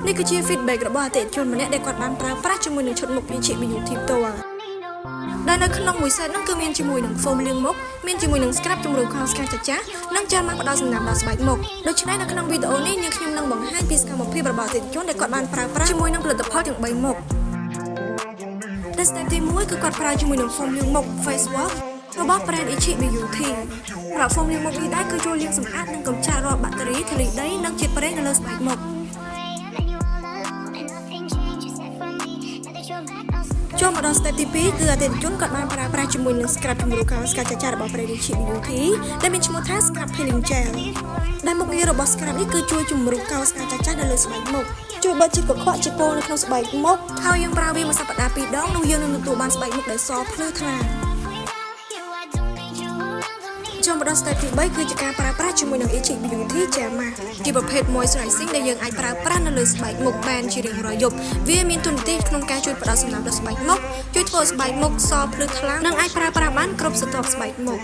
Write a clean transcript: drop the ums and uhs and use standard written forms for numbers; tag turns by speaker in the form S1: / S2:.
S1: នេះគឺជា feedback របស់អតិថិជនម្នាក់ដែលគាត់បានប្រើប្រាស់ជាមួយនឹងឈុតមុខ Ichi Beauty ផ្ទាល់ដែលនៅក្នុងមួយ set ហ្នឹងគឺមានជាមួយនឹង foam លាងមុខមានជាមួយនឹង scrub ជំរុញខោស្កាចាស់និងចានមកផ្ដល់សំណាំដល់ស្បែកមុខដូច្នេះនៅក្នុងវីដេអូនេះនាងខ្ញុំនឹងបង្ហាញពីសកម្មភាពរបស់អតិថិជនដែលគាត់បានប្រើប្រាស់ជាមួយនឹងផលិតផលទាំង3មុខដែល step ទី1គឺគាត់ប្រើជាមួយនឹង foam លាងមុខ face wash របស់ brand Ichi Beauty ប្រព័ន្ធលាងមុខនេះដែរគឺជួយលាងសម្អាតនិងកម្ចាត់រាល់បាក់តេរីធូលីដីនិងជាតិប្រេងនៅលើស្បែកមុខចូលមកដល់ step ទី2គឺអតិថិជនគាត់បានប្រើប្រាស់ជាមួយនឹង scrub ជំរុញខោស្កាចាស់របស់ brand Ichi Beauty ដែលមានឈ្មោះថា scrub peeling gel ដែលមុខងាររបស់ scrub នេះគឺជួយជំរុញខោស្កាចាស់នៅលើស្បែកមុខជួយបិទជាតិកខ្វក់ជាតិពុលនៅក្នុងស្បែកមុខហើយយើងប្រើវាមួយសប្តាហ៍2ដងនោះយើងនឹងទទួលបានស្បែកមុខដែលសភ្លឺថ្លាចូលមកដល់ step ទី3គឺជាការប្រើប្រាស់ជាមួយនឹង Ichi Beauty Gel Mask ជាប្រភេទ moisturizing ដែលយើងអាចប្រើប្រាស់នៅលើស្បែកមុខបានជារៀងរាល់យប់វាមានតួនាទីក្នុងការជួយផ្ដល់សំណើមដល់ស្បែកមុខជួយធ្វើស្បែកមុខសភ្លឺថ្លានិងអាចប្រើប្រាស់បានគ្រប់ស្រទាប់ស្បែកមុខ